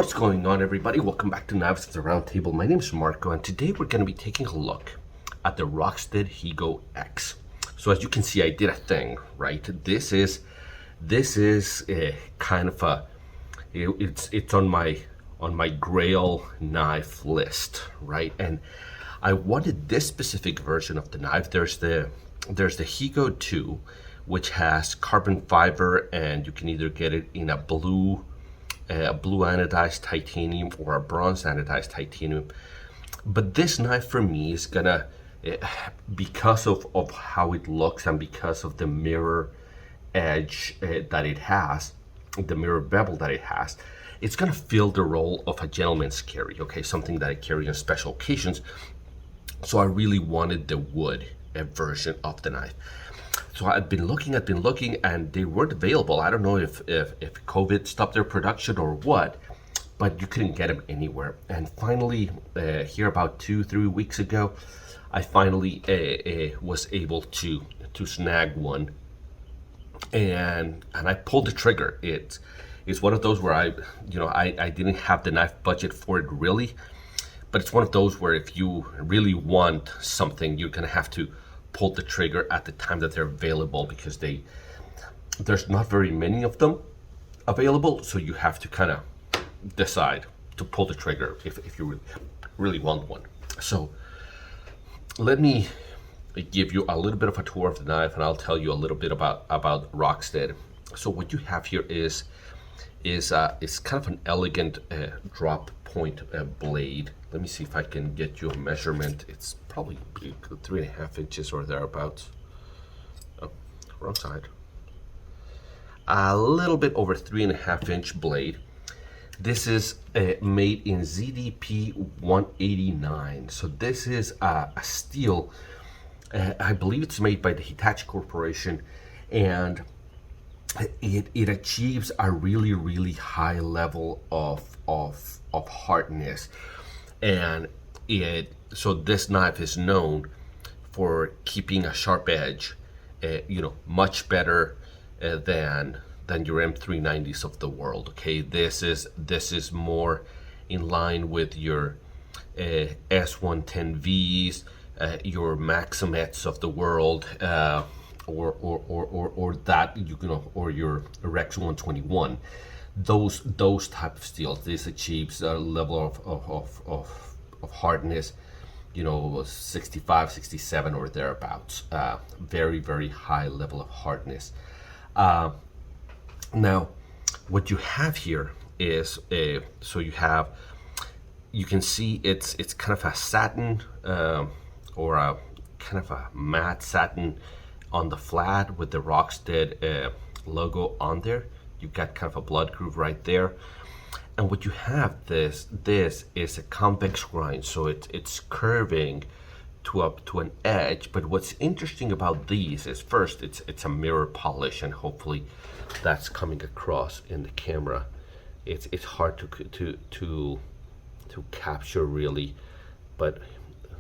What's going on, everybody? Welcome back to Knives at the Round Table. My name is Marco, and today we're going to be taking a look at the Rockstead Higo X. So as you can see, I did a thing, right? This is kind of a it's on my grail knife list, right? And I wanted this specific version of the knife. There's the Higo 2, which has carbon fiber, and you can either get it in a blue anodized titanium or a bronze anodized titanium. But this knife for me is gonna, because of how it looks and because of the mirror edge that it has, the mirror bevel that it has, it's gonna fill the role of a gentleman's carry, okay? Something that I carry on special occasions. So I really wanted the wood version of the knife. So I've been looking, and they weren't available. I don't know if COVID stopped their production or what, but you couldn't get them anywhere. And finally, here about 2-3 weeks ago, I finally was able to snag one, and I pulled the trigger. It's one of those where I didn't have the knife budget for it really, but it's one of those where if you really want something, you're gonna have to pull the trigger at the time that they're available, because there's not very many of them available, so you have to kind of decide to pull the trigger if you really want one. So let me give you a little bit of a tour of the knife, and I'll tell you a little bit about Rockstead. So what you have here is kind of an elegant drop point blade. Let me see if I can get you a measurement. It's probably 3.5 inches or thereabouts. Oh, wrong side. A little bit over 3.5 inch blade. This is made in ZDP 189. So this is a steel. I believe it's made by the Hitachi Corporation, and it achieves a really high level of hardness. And so this knife is known for keeping a sharp edge, much better than your M390s of the world. Okay, this is more in line with your S110Vs, your Maximets of the world, or that or your Rex 121. Those type of steels. This achieves a level of hardness, 65, 67 or thereabouts. Very high level of hardness. Now, what you have here is you can see it's kind of a satin or a kind of a matte satin on the flat with the Rockstead logo on there. You've got kind of a blood groove right there. And what you have, this is a convex grind, so it's curving to an edge. But what's interesting about these is, first, it's a mirror polish, and hopefully that's coming across in the camera. It's hard to capture really, but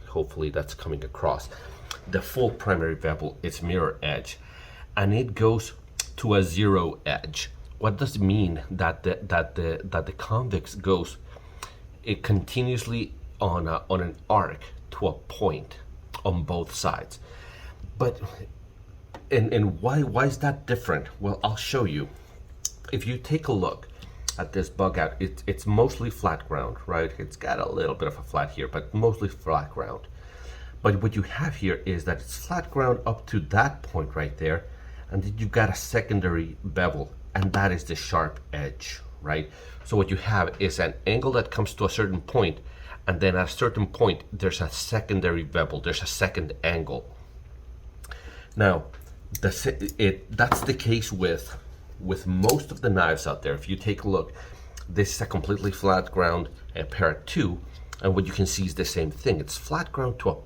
hopefully that's coming across. The full primary bevel is mirror edge, and it goes to a zero edge. What does it mean? That the convex goes continuously on an arc to a point on both sides. But and why is that different? Well, I'll show you. If you take a look at this bug out, it's mostly flat ground, right? It's got a little bit of a flat here, but mostly flat ground. But what you have here is that it's flat ground up to that point right there, and then you've got a secondary bevel, and that is the sharp edge, right? So what you have is an angle that comes to a certain point, and then at a certain point there's a secondary bevel, there's a second angle. Now that's the case with most of the knives out there. If you take a look, this is a completely flat ground Para 2, and what you can see is the same thing. It's flat ground to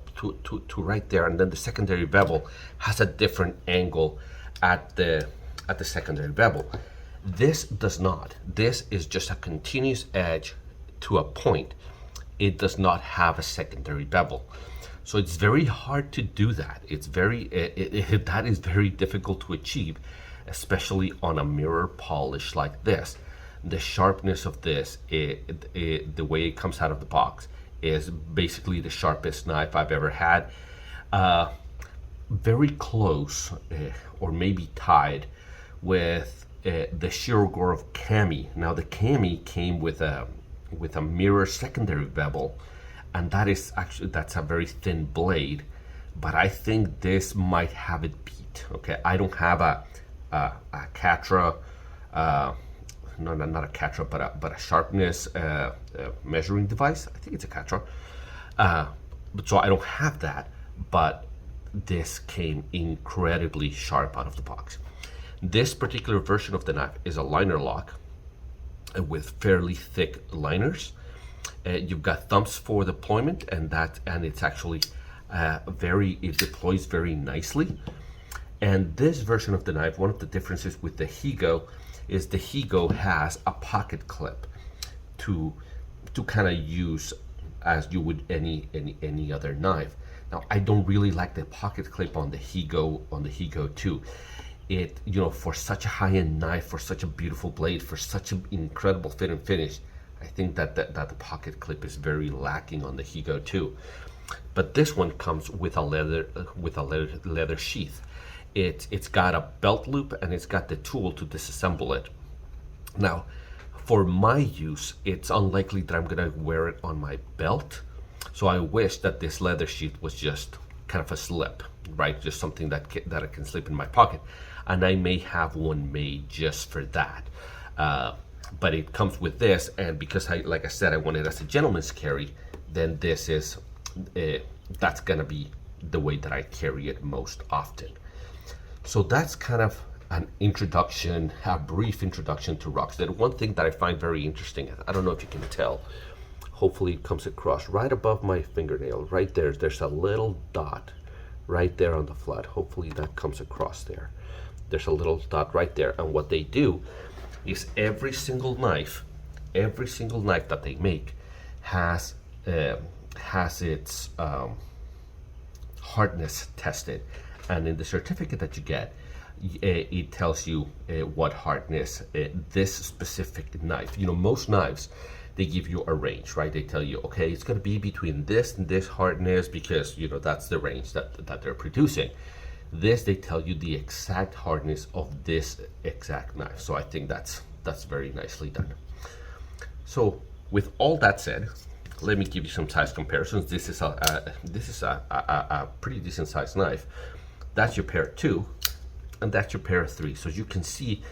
right there, and then the secondary bevel has a different angle at the secondary bevel. This does not. This is just a continuous edge to a point. It does not have a secondary bevel. So it's very hard to do that. That is very difficult to achieve, especially on a mirror polish like this. The sharpness of this, the way it comes out of the box, is basically the sharpest knife I've ever had. Very close, or maybe tied, with the Shirogorov Kami. Now the Kami came with a mirror secondary bevel, and that's a very thin blade. But I think this might have it beat. Okay, I don't have a Catra, no, not a Catra, but a sharpness measuring device. I think it's a Catra. But so I don't have that, but this came incredibly sharp out of the box. This particular version of the knife is a liner lock with fairly thick liners. You've got thumps for deployment, and it's actually it deploys very nicely. And this version of the knife, one of the differences with the Higo is the Higo has a pocket clip to kind of use as you would any other knife. Now, I don't really like the pocket clip on the Higo 2. It, for such a high-end knife, for such a beautiful blade, for such an incredible fit and finish, I think that the pocket clip is very lacking on the Higo 2. But this one comes with a leather sheath. It's got a belt loop, and it's got the tool to disassemble it. Now, for my use, it's unlikely that I'm gonna wear it on my belt. So I wish that this leather sheath was just kind of a slip, right? Just something that I can slip in my pocket. And I may have one made just for that. But it comes with this, and because like I said, I want it as a gentleman's carry, then this is, that's gonna be the way that I carry it most often. So that's kind of an introduction, a brief introduction to Rockstead. One thing that I find very interesting, I don't know if you can tell, hopefully it comes across right above my fingernail, right there. There's a little dot right there on the flat. Hopefully that comes across there. There's a little dot right there. And what they do is every single knife that they make has its hardness tested. And in the certificate that you get, it tells you what hardness this specific knife. Most knives, they give you a range, right? They tell you, okay, it's going to be between this and this hardness because, that's the range that they're producing. This, they tell you the exact hardness of this exact knife. So I think that's very nicely done. So with all that said, let me give you some size comparisons. This is a pretty decent sized knife. That's your pair 2, and that's your pair 3. So you can see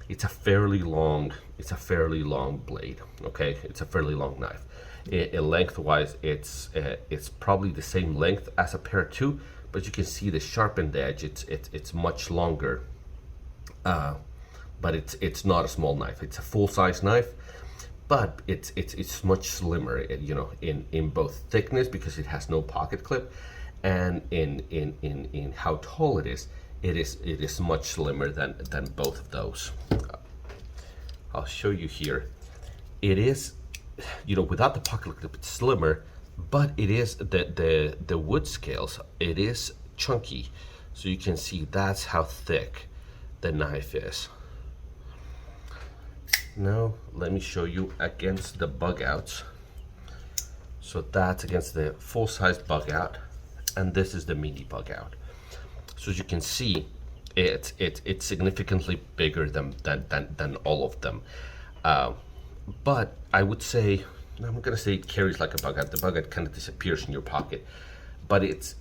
it's a fairly long blade. Okay, it's a fairly long knife. Lengthwise, it's probably the same length as a pair 2, but you can see the sharpened edge. It's much longer, but it's not a small knife. It's a full size knife, but it's much slimmer. In both thickness because it has no pocket clip, and in how tall it is. It is much slimmer than both of those. I'll show you here. It is, without the pocket clip, it's slimmer, but it is the wood scales. It is chunky, so you can see that's how thick the knife is. Now let me show you against the bug outs. So that's against the full-size bug out, and this is the mini bug out. So as you can see, it's significantly bigger than all of them. But I would say, I'm gonna say it carries like a bug out. The bug out kind of disappears in your pocket, but it's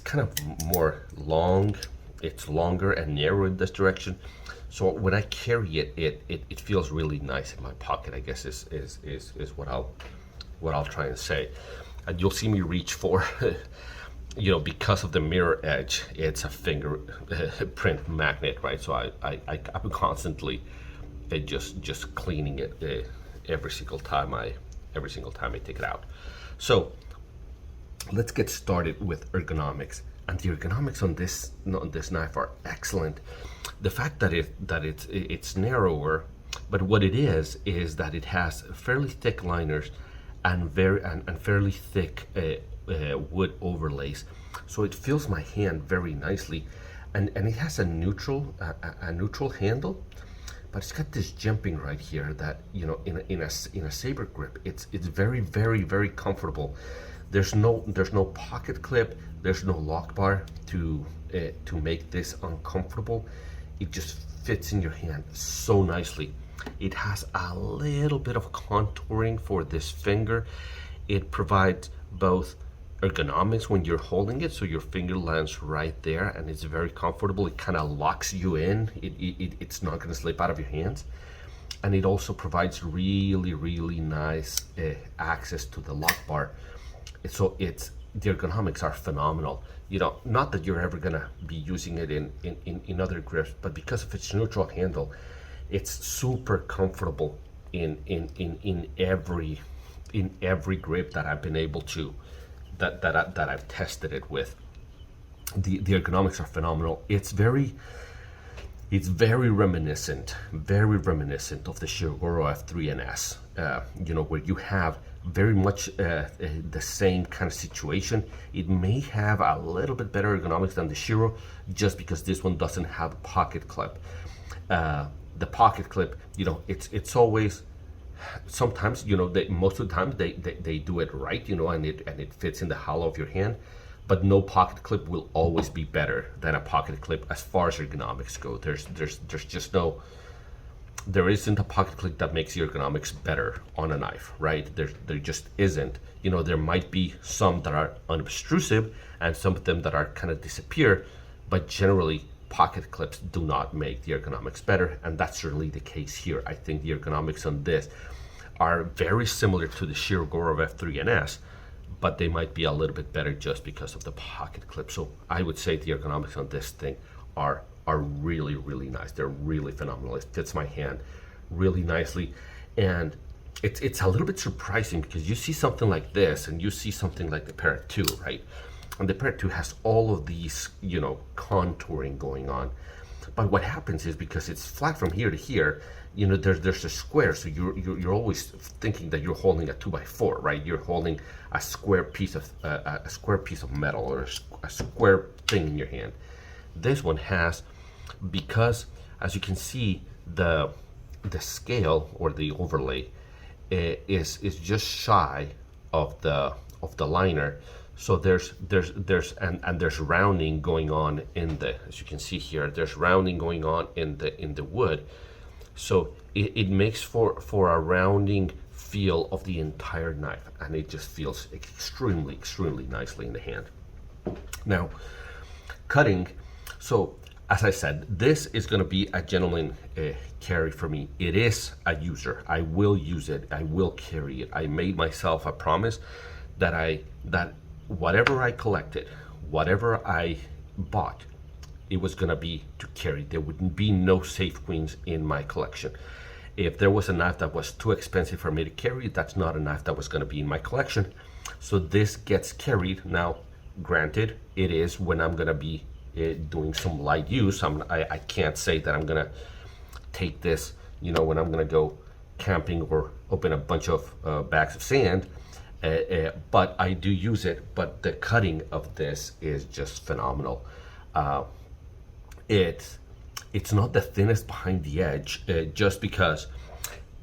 kind of more long. It's longer and narrow in this direction. So when I carry it, it feels really nice in my pocket, I guess is what I'll try and say. And you'll see me reach for because of the mirror edge, it's a fingerprint magnet, right? So I'm constantly just cleaning it every single time I take it out. So let's get started with ergonomics. And the ergonomics on this knife are excellent. The fact that it's narrower, but what it is that it has fairly thick liners and fairly thick wood overlays, so it fills my hand very nicely, and it has a neutral handle, but it's got this jimping right here that, you know, in a saber grip, it's very, very, very comfortable. There's no pocket clip, there's no lock bar to make this uncomfortable. It just fits in your hand so nicely. It has a little bit of contouring for this finger. It provides both ergonomics when you're holding it, so your finger lands right there and it's very comfortable. It kind of locks you in. It's not going to slip out of your hands. And it also provides really, really nice access to the lock bar. So the ergonomics are phenomenal. You know, not that you're ever going to be using it in other grips, but because of its neutral handle, it's super comfortable in every grip that I've been able to that I've tested it with. The ergonomics are phenomenal. It's very reminiscent of the Shigoro F3NS. You know, where you have very much the same kind of situation. It may have a little bit better ergonomics than the Shiro, just because this one doesn't have a pocket clip. The pocket clip, you know, it's always, sometimes, you know, most of the time they do it right, you know, and it fits in the hollow of your hand. But no pocket clip will always be better than a pocket clip as far as ergonomics go. There's just no, there isn't a pocket clip that makes the ergonomics better on a knife, right? There just isn't. You know, there might be some that are unobtrusive and some of them that are kind of disappear, but generally pocket clips do not make the ergonomics better, and that's certainly the case here. I think the ergonomics on this are very similar to the Shigoro F3NS, but they might be a little bit better just because of the pocket clip. So I would say the ergonomics on this thing are really, really nice. They're really phenomenal. It fits my hand really nicely, and it's a little bit surprising because you see something like this and you see something like the Parrot 2, right? And the Parrot 2 has all of these, you know, contouring going on. But what happens is, because it's flat from here to here, you know, there's a square, so you're always thinking that you're holding a 2x4, right? You're holding a square piece of metal, or a square thing in your hand. This one has, because as you can see, the scale or the overlay is just shy of the liner. So there's rounding going on in the, as you can see here, there's rounding going on in the wood. So it makes for a rounding feel of the entire knife, and it just feels extremely nicely in the hand. Now, cutting. So as I said, this is going to be a gentleman carry for me. It is a user. I will use it. I will carry it. I made myself a promise that whatever I collected, whatever I bought, it was going to be to carry. There would be no safe queens in my collection. If there was a knife that was too expensive for me to carry, that's not a knife that was going to be in my collection. So this gets carried. Now, granted, it is when I'm going to be doing some light use. I can't say that I'm going to take this, you know, when I'm going to go camping or open a bunch of bags of sand. But I do use it. But the cutting of this is just phenomenal. It's not the thinnest behind the edge, just because,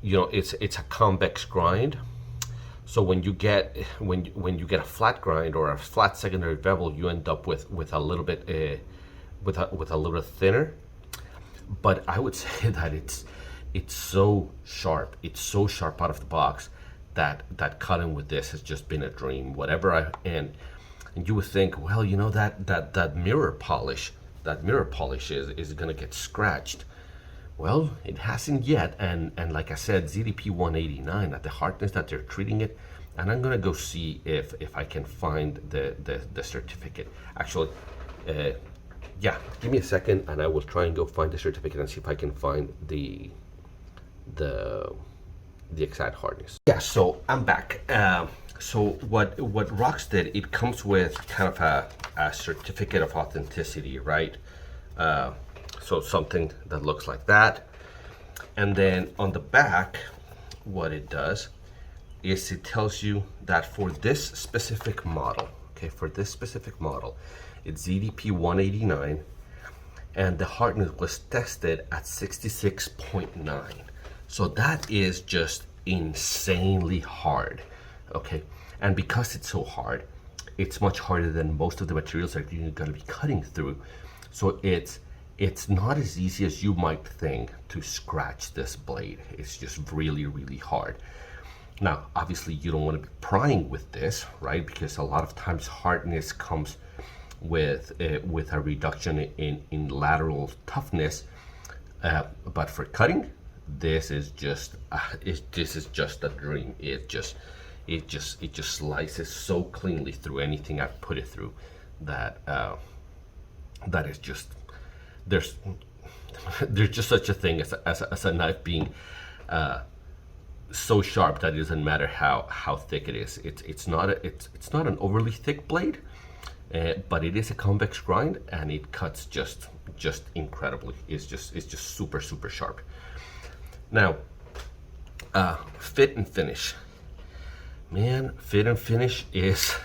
you know, it's a convex grind. So when you get a flat grind or a flat secondary bevel, you end up with a little bit with a little thinner. But I would say that it's so sharp. It's so sharp out of the box that cutting with this has just been a dream. And you would think, well, you know, that mirror polish is gonna get scratched. Well, it hasn't yet, and like I said, ZDP 189 at the hardness that they're treating it, and I'm gonna go see if I can find the certificate. Actually, yeah, give me a second, and I will try and go find the certificate and see if I can find the exact hardness. Yeah, so I'm back. So what Rockstead, it comes with kind of a certificate of authenticity, right? So something that looks like that. And then on the back, what it does is it tells you that for this specific model, it's ZDP 189, and the hardness was tested at 66.9. So that is just insanely hard, okay? And because it's so hard, it's much harder than most of the materials that you're going to be cutting through. So it's not as easy as you might think to scratch this blade. It's just really, really hard. Now, obviously, you don't want to be prying with this, right? Because a lot of times hardness comes with a reduction in lateral toughness. But for cutting, this is just a dream. It just slices so cleanly through anything I've put it through that that is just there's just such a thing as a knife being so sharp that it doesn't matter how thick it is. It's not an overly thick blade, but it is a convex grind, and it cuts just incredibly. It's just super sharp. Now, fit and finish. Man, fit and finish is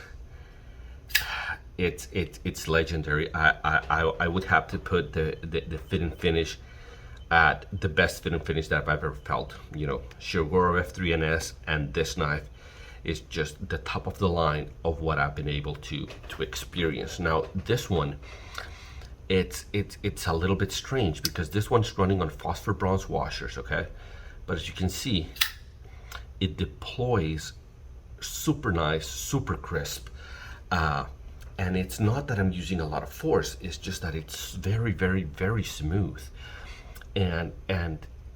it's legendary. I would have to put the fit and finish at the best fit and finish that I've ever felt. You know, Shirogoro F3NS and this knife is just the top of the line of what I've been able to experience. Now, this one, it's a little bit strange because this one's running on phosphor bronze washers, okay? But as you can see, it deploys super nice, super crisp. And it's not that I'm using a lot of force, it's just that it's very smooth. And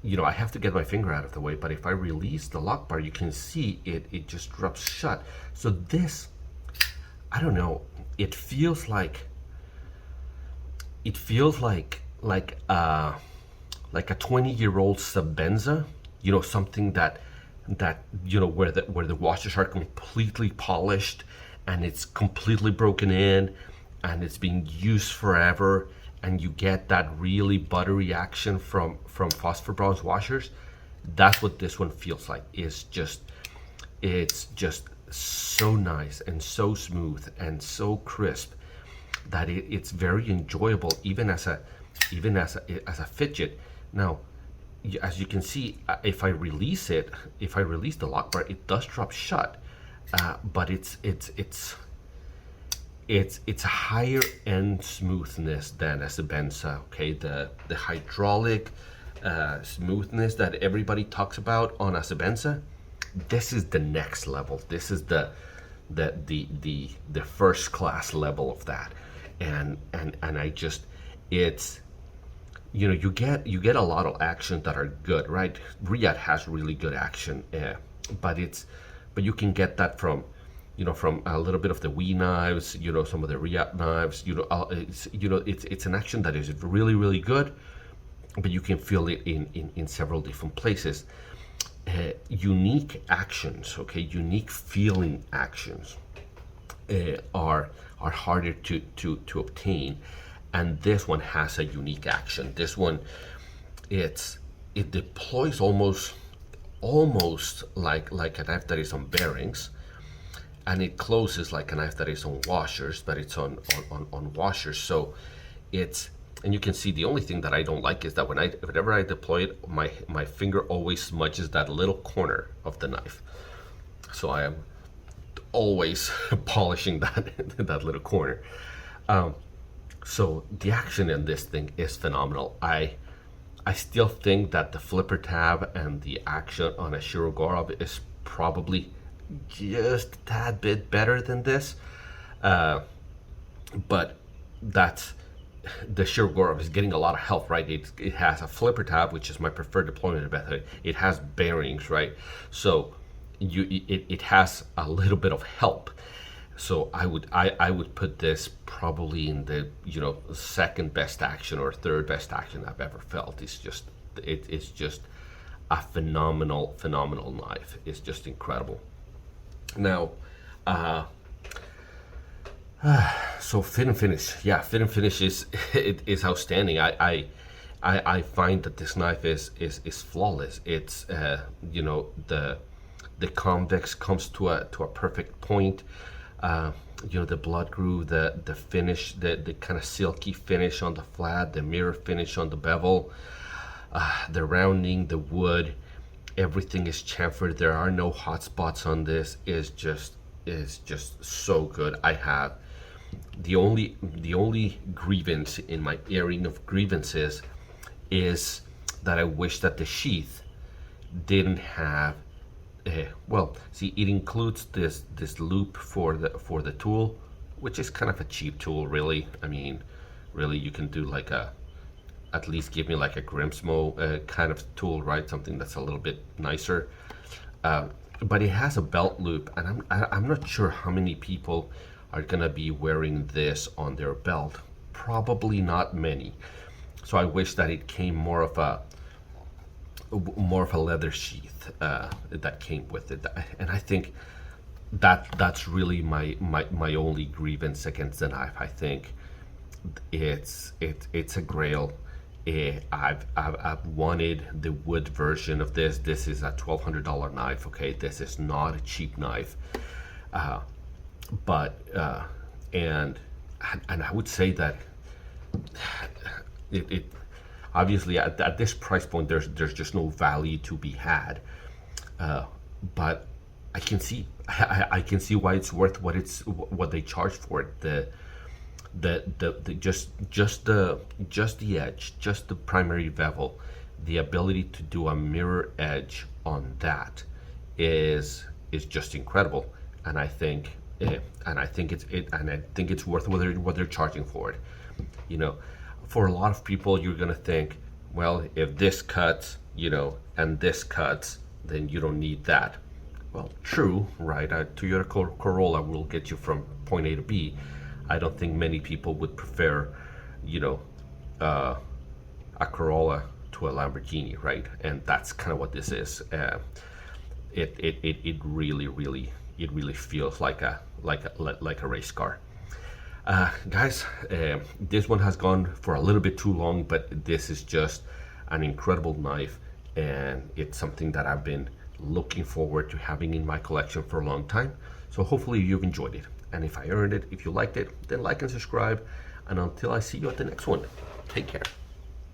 you know, I have to get my finger out of the way, but if I release the lock bar, you can see it just drops shut. So this, I don't know, it feels like a 20-year-old Sabenza, you know, something that you know, where the washers are completely polished and it's completely broken in and it's being used forever, and you get that really buttery action from phosphor bronze washers. That's what this one feels like. It's just so nice and so smooth and so crisp that it's very enjoyable, even as a fidget. Now, as you can see, if I release the lock bar, it does drop shut, but it's a higher end smoothness than a Sabenza. Okay, the hydraulic smoothness that everybody talks about on a Sabenza, this is the next level. This is the first class level of that, and I just, it's, you know, you get a lot of actions that are good, right? Riyadh has really good action, but you can get that from, you know, from a little bit of the Wii knives, you know, some of the Riyadh knives, you know, it's an action that is really good, but you can feel it in several different places. Unique actions, okay, unique feeling actions are harder to obtain. And this one has a unique action. This one, it deploys almost like a knife that is on bearings, and it closes like a knife that is on washers, but it's on washers. So it's, and you can see the only thing that I don't like is that whenever I deploy it, my finger always smudges that little corner of the knife. So I am always polishing that little corner. So the action in this thing is phenomenal. I still think that the flipper tab and the action on a Shirogoro is probably just a tad bit better than this. But that's, the Shirogoro is getting a lot of help, right? It has a flipper tab, which is my preferred deployment method. It has bearings, right? So it has a little bit of help. So I would put this probably in the, you know, second best action or third best action I've ever felt. It's just a phenomenal knife. It's just incredible. Now, so fit and finish, yeah, fit and finish is outstanding. I find that this knife is flawless. It's you know, the convex comes to a perfect point. You know, the blood groove, the finish, the kind of silky finish on the flat, the mirror finish on the bevel, the rounding, the wood, everything is chamfered. There are no hot spots on this. Is just so good. I have the only grievance in my airing of grievances is that I wish that the sheath didn't have well, see, it includes this loop for the tool, which is kind of a cheap tool, really. I mean, really, you can do like at least give me like a Grimsmo kind of tool, right? Something that's a little bit nicer. But it has a belt loop, and I'm not sure how many people are gonna be wearing this on their belt. Probably not many. So I wish that it came more of a leather sheath that came with it, and I think that's really my only grievance against the knife. I think it's a grail. I've wanted the wood version of this. This is a $1,200 knife. Okay, this is not a cheap knife, but and I would say that it obviously at this price point there's just no value to be had, but I can see why it's worth what they charge for it. The just the edge, just the primary bevel, the ability to do a mirror edge on that is just incredible, and I think it's worth what they're charging for it. You know, for a lot of people, you're gonna think, well, if this cuts, you know, and this cuts, then you don't need that. Well, true, right? A Toyota Corolla will get you from point A to B. I don't think many people would prefer, you know, a Corolla to a Lamborghini, right? And that's kind of what this is. It really feels like a race car. Guys, this one has gone for a little bit too long, but this is just an incredible knife, and it's something that I've been looking forward to having in my collection for a long time. So hopefully you've enjoyed it, and if I earned it, if you liked it, then like and subscribe, and until I see you at the next one, take care.